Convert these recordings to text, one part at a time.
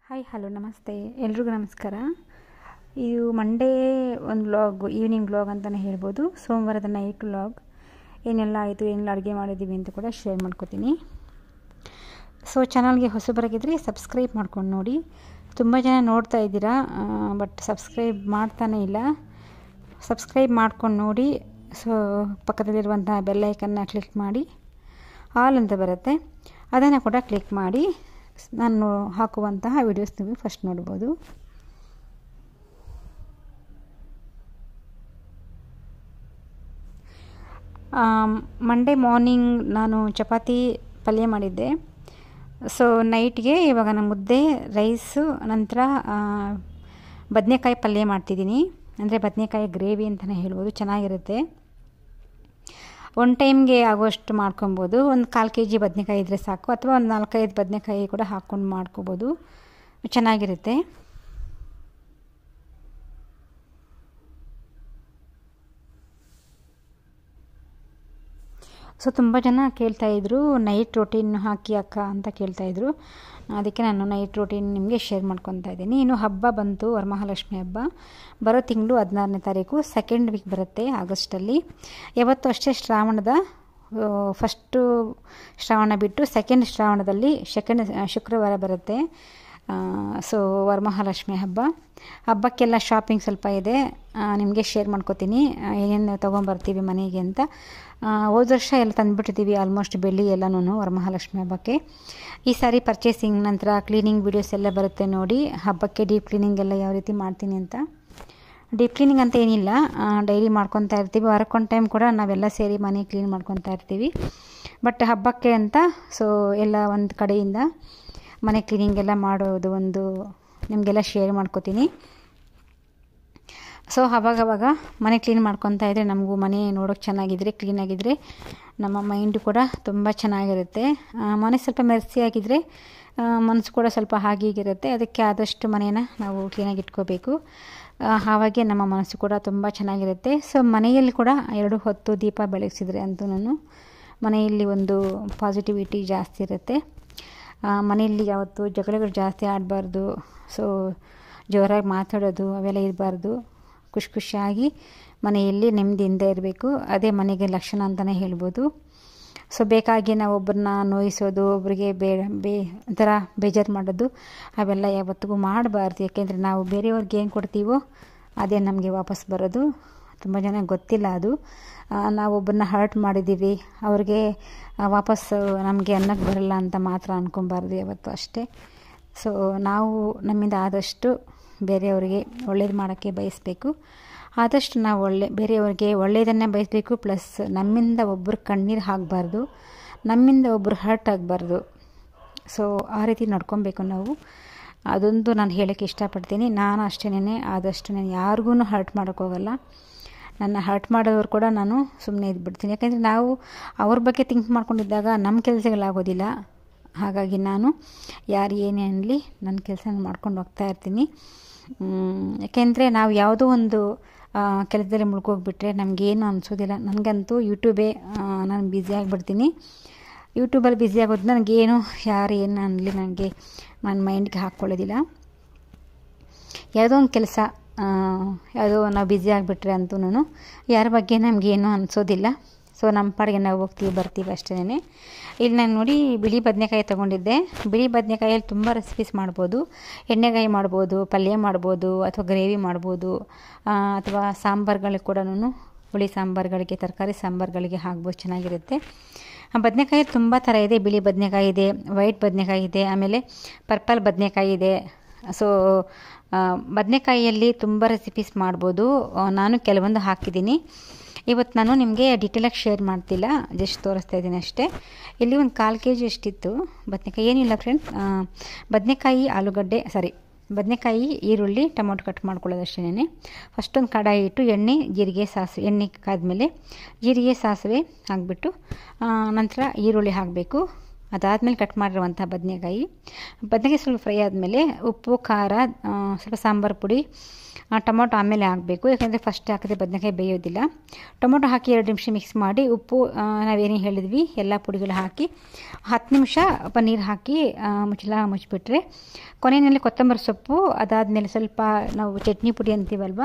Hi hello ನಮಸ್ತೆ ಎಲ್ರಿಗೂ ನಮಸ್ಕಾರ. ಇದು ಮಂಡೇ ಒಂದು ವ್ಲಾಗ್, ಈವ್ನಿಂಗ್ ವ್ಲಾಗ್ ಅಂತಲೇ ಹೇಳ್ಬೋದು. ಸೋಮವಾರದ ನೈಟ್ ವ್ಲಾಗ್. ಏನೆಲ್ಲ ಆಯಿತು, ಏನೆಲ್ಲ ಅಡುಗೆ ಮಾಡಿದ್ದೀವಿ ಅಂತ ಕೂಡ ಶೇರ್ ಮಾಡ್ಕೋತೀನಿ. ಸೊ ಚಾನಲ್ಗೆ ಹೊಸಬರಾಗಿದ್ದರೆ ಸಬ್ಸ್ಕ್ರೈಬ್ ಮಾಡ್ಕೊಂಡು ನೋಡಿ. ತುಂಬ ಜನ ನೋಡ್ತಾ ಇದ್ದೀರಾ, ಬಟ್ ಸಬ್ಸ್ಕ್ರೈಬ್ ಮಾಡ್ತಾನೇ ಇಲ್ಲ. ಸಬ್ಸ್ಕ್ರೈಬ್ ಮಾಡ್ಕೊಂಡು ನೋಡಿ. ಸೊ ಪಕ್ಕದಲ್ಲಿರುವಂಥ ಬೆಲ್ಲೈಕನ್ನ ಕ್ಲಿಕ್ ಮಾಡಿ, ಆಲ್ ಅಂತ ಬರುತ್ತೆ, ಅದನ್ನು ಕೂಡ ಕ್ಲಿಕ್ ಮಾಡಿ ನಾನು ಹಾಕುವಂತಹ ವಿಡಿಯೋಸ್ ನೀವು ಫಸ್ಟ್ ನೋಡ್ಬೋದು. ಮಂಡೇ ಮಾರ್ನಿಂಗ್ ನಾನು ಚಪಾತಿ ಪಲ್ಯ ಮಾಡಿದ್ದೆ. ಸೊ ನೈಟ್ಗೆ ಇವಾಗ ನಾನು ಮುದ್ದೆ, ರೈಸು, ನಂತರ ಬದನೆಕಾಯಿ ಪಲ್ಯ ಮಾಡ್ತಿದ್ದೀನಿ. ಅಂದರೆ ಬದನೆಕಾಯಿ ಗ್ರೇವಿ ಅಂತಲೇ ಹೇಳ್ಬೋದು, ಚೆನ್ನಾಗಿರುತ್ತೆ. ಒನ್ ಟೈಮ್ಗೆ ಆಗೋಷ್ಟು ಮಾಡ್ಕೊಬೋದು. ಒಂದು 1/4 kg ಬದನೆಕಾಯಿ ಇದ್ದರೆ ಸಾಕು, ಅಥವಾ ಒಂದು 4-5 ಬದನೆಕಾಯಿ ಕೂಡ ಹಾಕ್ಕೊಂಡು ಮಾಡ್ಕೋಬೋದು, ಚೆನ್ನಾಗಿರುತ್ತೆ. ಸೊ ತುಂಬ ಜನ ಕೇಳ್ತಾಯಿದ್ರು ನೈಟ್ ರೋಟೀನ್ ಹಾಕಿ ಅಕ್ಕ ಅಂತ ಕೇಳ್ತಾಯಿದ್ರು. ಅದಕ್ಕೆ ನಾನು ನೈಟ್ ರೋಟೀನ್ ನಿಮಗೆ ಶೇರ್ ಮಾಡ್ಕೊತಾ ಇದ್ದೀನಿ. ಇನ್ನು ಹಬ್ಬ ಬಂತು, ವರಮಹಾಲಕ್ಷ್ಮಿ ಹಬ್ಬ ಬರೋ ತಿಂಗಳು 16ನೇ ತಾರೀಕು, ಸೆಕೆಂಡ್ ವೀಕ್ ಬರುತ್ತೆ ಆಗಸ್ಟಲ್ಲಿ. ಯಾವತ್ತೂ ಅಷ್ಟೇ ಶ್ರಾವಣದ ಫಸ್ಟು ಶ್ರಾವಣ ಬಿಟ್ಟು ಸೆಕೆಂಡ್ ಶ್ರಾವಣದಲ್ಲಿ ಶುಕ್ರವಾರ ಬರುತ್ತೆ. ಸೊ ವರಮಹಾಲಕ್ಷ್ಮಿ ಹಬ್ಬಕ್ಕೆಲ್ಲ ಶಾಪಿಂಗ್ ಸ್ವಲ್ಪ ಇದೆ, ನಿಮಗೆ ಶೇರ್ ಮಾಡ್ಕೋತೀನಿ ಏನೇನು ತೊಗೊಂಬರ್ತೀವಿ ಮನೆಗೆ ಅಂತ. ಹೋದ ವರ್ಷ ಎಲ್ಲ ತಂದುಬಿಟ್ಟಿದ್ದೀವಿ ಆಲ್ಮೋಸ್ಟ್ ಬೆಳ್ಳಿ ಎಲ್ಲನೂ ವರಮಹಾಲಕ್ಷ್ಮಿ ಹಬ್ಬಕ್ಕೆ. ಈ ಸಾರಿ ಪರ್ಚೇಸಿಂಗ್ ನಂತರ ಕ್ಲೀನಿಂಗ್ ವೀಡಿಯೋಸ್ ಎಲ್ಲ ಬರುತ್ತೆ ನೋಡಿ. ಹಬ್ಬಕ್ಕೆ ಡೀಪ್ ಕ್ಲೀನಿಂಗ್ ಎಲ್ಲ ಯಾವ ರೀತಿ ಮಾಡ್ತೀನಿ ಅಂತ. ಡೀಪ್ ಕ್ಲೀನಿಂಗ್ ಅಂತ ಏನಿಲ್ಲ, ಡೈಲಿ ಮಾಡ್ಕೊತಾ ಇರ್ತೀವಿ. ವಾರಕ್ಕೊಂದು ಟೈಮ್ ಕೂಡ ನಾವೆಲ್ಲ ಸೇರಿ ಮನೆ ಕ್ಲೀನ್ ಮಾಡ್ಕೊತಾ ಇರ್ತೀವಿ. ಬಟ್ ಹಬ್ಬಕ್ಕೆ ಅಂತ ಸೊ ಎಲ್ಲ ಒಂದು ಕಡೆಯಿಂದ ಮನೆ ಕ್ಲೀನಿಂಗ್ ಎಲ್ಲ ಮಾಡೋದು ಒಂದು ನಿಮಗೆಲ್ಲ ಶೇರ್ ಮಾಡ್ಕೋತೀನಿ. ಸೊ ಅವಾಗವಾಗ ಮನೆ ಕ್ಲೀನ್ ಮಾಡ್ಕೊತಾ ಇದ್ದರೆ ನಮಗೂ ಮನೆ ನೋಡೋಕ್ಕೆ ಚೆನ್ನಾಗಿದ್ದರೆ, ಕ್ಲೀನಾಗಿದ್ದರೆ ನಮ್ಮ ಮೈಂಡು ಕೂಡ ತುಂಬ ಚೆನ್ನಾಗಿರುತ್ತೆ. ಮನೆ ಸ್ವಲ್ಪ ಮೆರ್ಸಿಯಾಗಿದ್ದರೆ ಮನಸ್ಸು ಕೂಡ ಸ್ವಲ್ಪ ಹಾಗೀಗಿರುತ್ತೆ. ಅದಕ್ಕೆ ಆದಷ್ಟು ಮನೇನ ನಾವು ಕ್ಲೀನಾಗಿ ಇಟ್ಕೋಬೇಕು, ಆವಾಗೆ ನಮ್ಮ ಮನಸ್ಸು ಕೂಡ ತುಂಬ ಚೆನ್ನಾಗಿರುತ್ತೆ. ಸೊ ಮನೆಯಲ್ಲಿ ಕೂಡ 2 ಹೊತ್ತು ದೀಪ ಬೆಳಗಿಸಿದ್ರೆ ಅಂತೂ ಮನೆಯಲ್ಲಿ ಒಂದು ಪಾಸಿಟಿವಿಟಿ ಜಾಸ್ತಿ ಇರುತ್ತೆ. ಮನೆಯಲ್ಲಿ ಯಾವತ್ತೂ ಜಗಳಗಳು ಜಾಸ್ತಿ ಆಡಬಾರ್ದು. ಸೊ ಜೋರಾಗಿ ಮಾತಾಡೋದು ಅವೆಲ್ಲ ಇರಬಾರ್ದು. ಖುಷಿಯಾಗಿ ಮನೆಯಲ್ಲಿ ನೆಮ್ಮದಿಯಿಂದ ಇರಬೇಕು. ಅದೇ ಮನೆಗೆ ಲಕ್ಷಣ ಅಂತಲೇ ಹೇಳ್ಬೋದು. ಸೊ ಬೇಕಾಗಿ ನಾವು ಒಬ್ಬರನ್ನ ನೋಯಿಸೋದು, ಒಬ್ಬರಿಗೆ ಒಂಥರ ಬೇಜಾರು ಮಾಡೋದು ಅವೆಲ್ಲ ಯಾವತ್ತಿಗೂ ಮಾಡಬಾರ್ದು. ಯಾಕೆಂದರೆ ನಾವು ಬೇರೆಯವ್ರಿಗೆ ಏನು ಕೊಡ್ತೀವೋ ಅದೇ ನಮಗೆ ವಾಪಸ್ ಬರೋದು. ತುಂಬ ಜನ ಗೊತ್ತಿಲ್ಲ ಅದು. ನಾವು ಒಬ್ಬರನ್ನ ಹರ್ಟ್ ಮಾಡಿದ್ದೀವಿ, ಅವ್ರಿಗೆ ವಾಪಸ್ ನಮಗೆ ಅನ್ನಕ್ಕೆ ಬರಲ್ಲ ಅಂತ ಮಾತ್ರ ಅಂದ್ಕೊಬಾರ್ದು ಯಾವತ್ತೂ ಅಷ್ಟೇ. ಸೊ ನಾವು ನಮ್ಮಿಂದ ಆದಷ್ಟು ಬೇರೆಯವರಿಗೆ ಒಳ್ಳೇದು ಮಾಡೋಕ್ಕೆ ಬಯಸಬೇಕು. ಆದಷ್ಟು ನಾವು ಬೇರೆಯವ್ರಿಗೆ ಒಳ್ಳೆಯದನ್ನೇ ಬಯಸಬೇಕು. ಪ್ಲಸ್ ನಮ್ಮಿಂದ ಒಬ್ಬರು ಕಣ್ಣೀರು ಹಾಕಬಾರ್ದು, ನಮ್ಮಿಂದ ಒಬ್ಬರು ಹರ್ಟ್ ಆಗಬಾರ್ದು. ಸೊ ಆ ರೀತಿ ನಡ್ಕೊಬೇಕು ನಾವು. ಅದೊಂದು ನಾನು ಹೇಳೋಕ್ಕೆ ಇಷ್ಟಪಡ್ತೀನಿ. ನಾನು ಅಷ್ಟೇನೆ ಆದಷ್ಟು ನಾನು ಯಾರಿಗೂ ಹರ್ಟ್ ಮಾಡೋಕ್ಕೋಗಲ್ಲ. ನನ್ನ ಹರ್ಟ್ ಮಾಡೋದವ್ರು ಕೂಡ ನಾನು ಸುಮ್ಮನೆ ಇದ್ಬಿಡ್ತೀನಿ. ಯಾಕೆಂದರೆ ನಾವು ಅವ್ರ ಬಗ್ಗೆ ಥಿಂಕ್ ಮಾಡ್ಕೊಂಡಿದ್ದಾಗ ನಮ್ಮ ಕೆಲಸಗಳಾಗೋದಿಲ್ಲ. ಹಾಗಾಗಿ ನಾನು ಯಾರು ಏನೇ ಅನ್ನಲಿ ನನ್ನ ಕೆಲಸ ಮಾಡ್ಕೊಂಡು ಹೋಗ್ತಾ ಇರ್ತೀನಿ. ಯಾಕೆಂದರೆ ನಾವು ಯಾವುದೋ ಒಂದು ಕೆಲಸದಲ್ಲಿ ಮುಳ್ಕೋಗ್ಬಿಟ್ರೆ ನಮಗೇನು ಅನಿಸೋದಿಲ್ಲ. ನನಗಂತೂ ಯೂಟ್ಯೂಬೇ ನಾನು ಬ್ಯುಸಿ ಆಗಿಬಿಡ್ತೀನಿ. ಯೂಟ್ಯೂಬಲ್ಲಿ ಬ್ಯುಸಿ ಆಗೋದು ನನಗೇನು ಯಾರು ಏನು ಅನ್ನಲಿ ನನಗೆ ನನ್ನ ಮೈಂಡ್ಗೆ ಹಾಕ್ಕೊಳ್ಳೋದಿಲ್ಲ. ಯಾವುದೋ ಒಂದು ಕೆಲಸ ಯಾವುದೋ ನಾವು ಬ್ಯುಸಿ ಆಗಿಬಿಟ್ರೆ ಅಂತೂ ಯಾರ ಬಗ್ಗೆ ನಮಗೇನು ಅನಿಸೋದಿಲ್ಲ. ಸೊ ನಮ್ಮ ಪಾಡಿಗೆ ನಾವು ಹೋಗ್ತೀವಿ ಬರ್ತೀವಿ ಅಷ್ಟೇ. ಇಲ್ಲಿ ನಾನು ನೋಡಿ ಬಿಳಿ ಬದನೆಕಾಯಿ ತೊಗೊಂಡಿದ್ದೆ. ಬಿಳಿ ಬದನೆಕಾಯಲ್ಲಿ ತುಂಬ ರೆಸಿಪೀಸ್ ಮಾಡ್ಬೋದು. ಎಣ್ಣೆಗಾಯಿ ಮಾಡ್ಬೋದು, ಪಲ್ಯ ಮಾಡ್ಬೋದು, ಅಥವಾ ಗ್ರೇವಿ ಮಾಡ್ಬೋದು, ಅಥವಾ ಸಾಂಬಾರುಗಳಿಗೆ ಕೂಡ ಹುಳಿ ಸಾಂಬಾರುಗಳಿಗೆ, ತರಕಾರಿ ಸಾಂಬಾರುಗಳಿಗೆ ಹಾಕ್ಬೋದು, ಚೆನ್ನಾಗಿರುತ್ತೆ. ಬದನೆಕಾಯಿ ತುಂಬ ಥರ ಇದೆ. ಬಿಳಿ ಬದನೆಕಾಯಿ ಇದೆ, ವೈಟ್ ಬದನೆಕಾಯಿ ಇದೆ, ಆಮೇಲೆ ಪರ್ಪಲ್ ಬದನೆಕಾಯಿ ಇದೆ. ಸೊ ಬದನೆಕಾಯಿಯಲ್ಲಿ ತುಂಬ ರೆಸಿಪೀಸ್ ಮಾಡ್ಬೋದು. ನಾನು ಕೆಲವೊಂದು ಹಾಕಿದ್ದೀನಿ. ಇವತ್ತು ನಾನು ನಿಮಗೆ ಡೀಟೇಲಾಗಿ ಶೇರ್ ಮಾಡ್ತಿಲ್ಲ, ಜಸ್ಟ್ ತೋರಿಸ್ತಾ ಇದ್ದೀನಿ ಅಷ್ಟೇ. ಇಲ್ಲಿ ಒಂದು 1/4 kg ಅಷ್ಟಿತ್ತು ಬದನೆಕಾಯಿ. ಏನಿಲ್ಲ ಫ್ರೆಂಡ್ಸ್, ಬದನೆಕಾಯಿ, ಈರುಳ್ಳಿ, ಟೊಮೊಟೊ ಕಟ್ ಮಾಡ್ಕೊಳ್ಳೋದು ಅಷ್ಟೇ. ಫಸ್ಟೊಂದು ಕಡಾಯಿ ಇಟ್ಟು ಎಣ್ಣೆ ಕಾದ್ಮೇಲೆ ಜೀರಿಗೆ ಸಾಸಿವೆ ಹಾಕಿಬಿಟ್ಟು ನಂತರ ಈರುಳ್ಳಿ ಹಾಕಬೇಕು. ಅದಾದಮೇಲೆ ಕಟ್ ಮಾಡಿರುವಂಥ ಬದನೆಕಾಯಿ ಸ್ವಲ್ಪ ಫ್ರೈ ಆದಮೇಲೆ ಉಪ್ಪು, ಖಾರ, ಸ್ವಲ್ಪ ಸಾಂಬಾರು ಪುಡಿ, ಟೊಮೊಟೊ ಆಮೇಲೆ ಹಾಕಬೇಕು. ಯಾಕೆಂದರೆ ಫಸ್ಟ್ ಹಾಕಿದ್ರೆ ಬದನೆಕಾಯಿ ಬೇಯೋದಿಲ್ಲ. ಟೊಮೊಟೊ ಹಾಕಿ 2 ನಿಮಿಷ ಮಿಕ್ಸ್ ಮಾಡಿ, ಉಪ್ಪು ನಾವೇನು ಹೇಳಿದ್ವಿ ಎಲ್ಲ ಪುಡಿಗಳು ಹಾಕಿ 10 ನಿಮಿಷ ಪನ್ನೀರ್ ಹಾಕಿ ಮುಚ್ಚಳ ಮುಚ್ಚಿಬಿಟ್ರೆ, ಕೊನೆಯಲ್ಲಿ ಕೊತ್ತಂಬರಿ ಸೊಪ್ಪು, ಅದಾದಮೇಲೆ ಸ್ವಲ್ಪ ನಾವು ಚಟ್ನಿ ಪುಡಿ ಅಂತೀವಲ್ವ,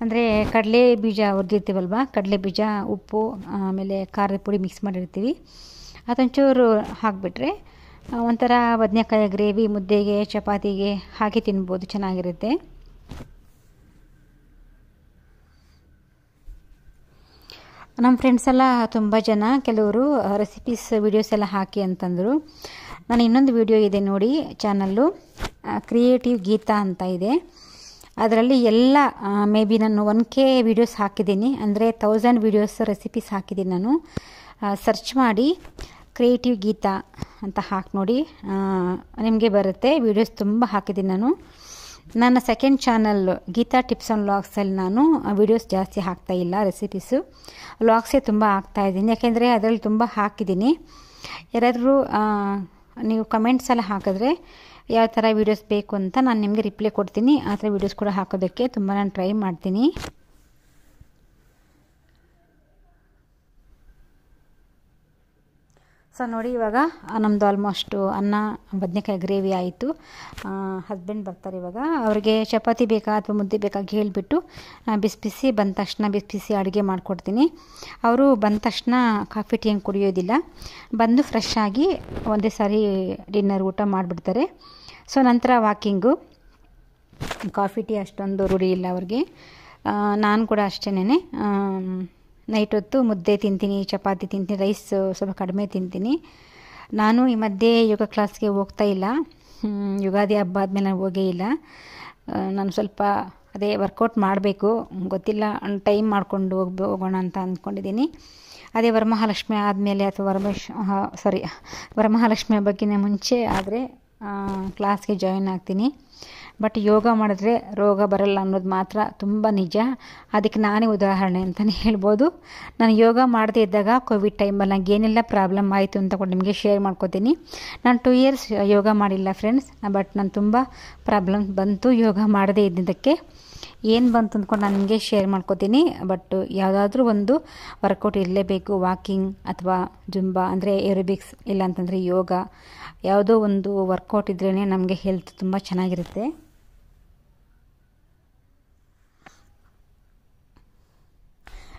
ಅಂದರೆ ಕಡಲೆ ಬೀಜ ಹುರಿದಿರ್ತೀವಲ್ವ, ಕಡಲೆ ಬೀಜ, ಉಪ್ಪು, ಆಮೇಲೆ ಖಾರದ ಪುಡಿ ಮಿಕ್ಸ್ ಮಾಡಿರ್ತೀವಿ, ಅದೊಂಚೂರು ಹಾಕಿಬಿಟ್ರೆ ಒಂಥರ ಬದನೆಕಾಯಿ ಗ್ರೇವಿ ಮುದ್ದೆಗೆ, ಚಪಾತಿಗೆ ಹಾಕಿ ತಿನ್ಬೋದು, ಚೆನ್ನಾಗಿರುತ್ತೆ. ನಮ್ಮ ಫ್ರೆಂಡ್ಸ್ ಎಲ್ಲ ತುಂಬ ಜನ ಕೆಲವರು ರೆಸಿಪೀಸ್ ವೀಡಿಯೋಸ್ ಎಲ್ಲ ಹಾಕಿ ಅಂತಂದರು. ನಾನು ಇನ್ನೊಂದು ವಿಡಿಯೋ ಇದೆ ನೋಡಿ ಚಾನಲ್ಲು, ಕ್ರಿಯೇಟಿವ್ ಗೀತಾ ಅಂತ ಇದೆ. ಅದರಲ್ಲಿ ಎಲ್ಲ ಮೇ ಬಿ ನಾನು 1K ವೀಡಿಯೋಸ್ ಹಾಕಿದ್ದೀನಿ, ಅಂದರೆ 1000 ವೀಡಿಯೋಸ್ ರೆಸಿಪೀಸ್ ಹಾಕಿದ್ದೀನಿ ನಾನು. ಸರ್ಚ್ ಮಾಡಿ ಕ್ರಿಯೇಟಿವ್ ಗೀತಾ ಅಂತ ಹಾಕಿ ನೋಡಿ, ನಿಮಗೆ ಬರುತ್ತೆ. ವೀಡಿಯೋಸ್ ತುಂಬ ಹಾಕಿದ್ದೀನಿ ನಾನು. ನನ್ನ second channel Geeta tips and ವ್ಲಾಗ್ಸಲ್ಲಿ ನಾನು ವೀಡಿಯೋಸ್ ಜಾಸ್ತಿ ಹಾಕ್ತಾಯಿಲ್ಲ, ರೆಸಿಪೀಸು ವ್ಲಾಗ್ಸೇ ತುಂಬ ಹಾಕ್ತಾಯಿದ್ದೀನಿ. ಯಾಕೆಂದರೆ ಅದರಲ್ಲಿ ತುಂಬ ಹಾಕಿದ್ದೀನಿ. ಯಾರಾದರೂ ನೀವು ಕಮೆಂಟ್ಸ್ ಎಲ್ಲ ಹಾಕಿದ್ರೆ ಯಾವ ಥರ ವೀಡಿಯೋಸ್ ಬೇಕು ಅಂತ ನಾನು ನಿಮಗೆ ರಿಪ್ಲೈ ಕೊಡ್ತೀನಿ. ಆ ಥರ ವೀಡಿಯೋಸ್ ಕೂಡ ಹಾಕೋದಕ್ಕೆ ತುಂಬ ನಾನು ಟ್ರೈ ಮಾಡ್ತೀನಿ. ಸೊ ನೋಡಿ, ಇವಾಗ ನಮ್ಮದು ಆಲ್ಮೋಸ್ಟು ಅನ್ನ ಬದನೆಕಾಯಿ ಗ್ರೇವಿ ಆಯಿತು. ಹಸ್ಬೆಂಡ್ ಬರ್ತಾರೆ ಇವಾಗ. ಅವ್ರಿಗೆ ಚಪಾತಿ ಬೇಕಾ ಅಥವಾ ಮುದ್ದೆ ಬೇಕಾಗಿ ಹೇಳಿಬಿಟ್ಟು ಬಿಸಿ ಬಂದ ತಕ್ಷಣ ಬಿಸಿ ಅಡುಗೆ ಮಾಡಿಕೊಡ್ತೀನಿ. ಅವರು ಬಂದ ತಕ್ಷಣ ಕಾಫಿ ಟೀ ಏನು ಕುಡಿಯೋದಿಲ್ಲ, ಬಂದು ಫ್ರೆಶ್ ಆಗಿ ಒಂದೇ ಸಾರಿ ಡಿನ್ನರ್ ಊಟ ಮಾಡಿಬಿಡ್ತಾರೆ. ಸೊ ನಂತರ ವಾಕಿಂಗು, ಕಾಫಿ ಟೀ ಅಷ್ಟೊಂದು ರೂಢಿ ಇಲ್ಲ ಅವ್ರಿಗೆ. ನಾನು ಕೂಡ ಅಷ್ಟೇನೆ, ನೈಟ್ ಹೊತ್ತು ಮುದ್ದೆ ತಿಂತೀನಿ, ಚಪಾತಿ ತಿಂತೀನಿ, ರೈಸ್ ಸ್ವಲ್ಪ ಕಡಿಮೆ ತಿಂತೀನಿ. ನಾನು ಈ ಮಧ್ಯೆ ಯೋಗ ಕ್ಲಾಸ್ಗೆ ಹೋಗ್ತಾ ಇಲ್ಲ. ಯುಗಾದಿ ಹಬ್ಬ ಆದಮೇಲೆ ನಾನು ಹೋಗೇ ಇಲ್ಲ. ನಾನು ಸ್ವಲ್ಪ ಅದೇ ವರ್ಕೌಟ್ ಮಾಡಬೇಕು, ಗೊತ್ತಿಲ್ಲ, ಟೈಮ್ ಮಾಡಿಕೊಂಡು ಹೋಗೋಣ ಅಂತ ಅಂದ್ಕೊಂಡಿದ್ದೀನಿ. ಅದೇ ವರಮಹಾಲಕ್ಷ್ಮಿ ಆದಮೇಲೆ ಅಥವಾ ವರಮಹಾಲಕ್ಷ್ಮಿ ಹಬ್ಬಕ್ಕಿಂತ ಮುಂಚೆ ಆದರೆ ಕ್ಲಾಸ್ಗೆ ಜಾಯಿನ್ ಆಗ್ತೀನಿ. ಬಟ್ ಯೋಗ ಮಾಡಿದ್ರೆ ರೋಗ ಬರಲ್ಲ ಅನ್ನೋದು ಮಾತ್ರ ತುಂಬ ನಿಜ. ಅದಕ್ಕೆ ನಾನೇ ಉದಾಹರಣೆ ಅಂತಲೇ ಹೇಳ್ಬೋದು. ನಾನು ಯೋಗ ಮಾಡದೇ ಇದ್ದಾಗ ಕೋವಿಡ್ ಟೈಮಲ್ಲಿ ನನಗೆ ಏನೆಲ್ಲ ಪ್ರಾಬ್ಲಮ್ ಆಯಿತು ಅಂತ ಕೂಡ ನಿಮಗೆ ಶೇರ್ ಮಾಡ್ಕೋತೀನಿ. ನಾನು 2 ಇಯರ್ಸ್ ಯೋಗ ಮಾಡಿಲ್ಲ ಫ್ರೆಂಡ್ಸ್, ಬಟ್ ನಾನು ತುಂಬ ಪ್ರಾಬ್ಲಮ್ ಬಂತು ಯೋಗ ಮಾಡದೇ ಇದ್ದಿದ್ದಕ್ಕೆ. ಏನು ಬಂತು ಅಂದ್ಕೊಂಡು ನಾನು ನಿಮಗೆ ಶೇರ್ ಮಾಡ್ಕೋತೀನಿ. ಬಟ್ ಯಾವುದಾದ್ರೂ ಒಂದು ವರ್ಕೌಟ್ ಇರಲೇಬೇಕು. ವಾಕಿಂಗ್ ಅಥವಾ ಜುಂಬಾ ಅಂದರೆ ಏರೋಬಿಕ್ಸ್, ಇಲ್ಲಾಂತಂದರೆ ಯೋಗ, ಯಾವುದೋ ಒಂದು ವರ್ಕೌಟ್ ಇದ್ರೇ ನಮಗೆ ಹೆಲ್ತ್ ತುಂಬ ಚೆನ್ನಾಗಿರುತ್ತೆ.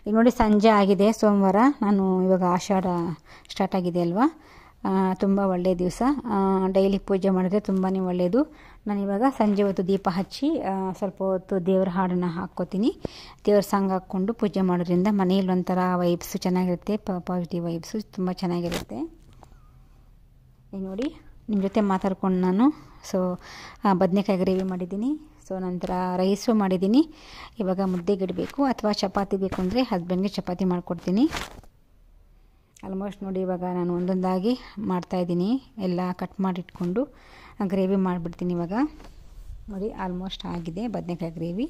ಈಗ ನೋಡಿ, ಸಂಜೆ ಆಗಿದೆ, ಸೋಮವಾರ. ನಾನು ಇವಾಗ ಆಷಾಢ ಸ್ಟಾರ್ಟ್ ಆಗಿದೆ ಅಲ್ವಾ, ತುಂಬ ಒಳ್ಳೆಯ ದಿವಸ. ಡೈಲಿ ಪೂಜೆ ಮಾಡಿದ್ರೆ ತುಂಬಾ ಒಳ್ಳೆಯದು. ನಾನಿವಾಗ ಸಂಜೆ ಹೊತ್ತು ದೀಪ ಹಚ್ಚಿ ಸ್ವಲ್ಪ ಹೊತ್ತು ದೇವ್ರ ಹಾಡನ್ನು ಹಾಕ್ಕೋತೀನಿ. ದೇವ್ರ ಸಾಂಗ್ ಹಾಕ್ಕೊಂಡು ಪೂಜೆ ಮಾಡೋದ್ರಿಂದ ಮನೆಯಲ್ಲಿ ಒಂಥರ ವೈಬ್ಸು ಚೆನ್ನಾಗಿರುತ್ತೆ, ಪಾಸಿಟಿವ್ ವೈಬ್ಸು ತುಂಬ ಚೆನ್ನಾಗಿರುತ್ತೆ. ಈಗ ನೋಡಿ, ನಿಮ್ಮ ಜೊತೆ ಮಾತಾಡ್ಕೊಂಡು ನಾನು ಬದನೆಕಾಯಿ ಗ್ರೇವಿ ಮಾಡಿದ್ದೀನಿ. ಸೊ ನಂತರ ರೈಸು ಮಾಡಿದ್ದೀನಿ. ಇವಾಗ ಮುದ್ದೆಗಿಡಬೇಕು ಅಥವಾ ಚಪಾತಿ ಬೇಕು ಅಂದರೆ ಹಸ್ಬೆಂಡ್ಗೆ ಚಪಾತಿ ಮಾಡಿಕೊಡ್ತೀನಿ. ಆಲ್ಮೋಸ್ಟ್ ನೋಡಿ, ಇವಾಗ ನಾನು ಒಂದೊಂದಾಗಿ ಮಾಡ್ತಾಯಿದ್ದೀನಿ. ಎಲ್ಲ ಕಟ್ ಮಾಡಿಟ್ಕೊಂಡು ಗ್ರೇವಿ ಮಾಡಿಬಿಡ್ತೀನಿ. ಇವಾಗ ನೋಡಿ, ಆಲ್ಮೋಸ್ಟ್ ಆಗಿದೆ ಬದನೆಕಾಯಿ ಗ್ರೇವಿ.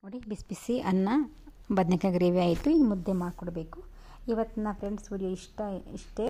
ನೋಡಿ, ಬಿಸಿ ಬಿಸಿ ಅನ್ನ ಬದನೆಕಾಯಿ ಗ್ರೇವಿ ಆಯಿತು. ಈಗ ಮುದ್ದೆ ಮಾಡಿಕೊಡ್ಬೇಕು. ಇವತ್ತಿನ ಫ್ರೆಂಡ್ಸ್ ವಿಡಿಯೋ ಇಷ್ಟೇ.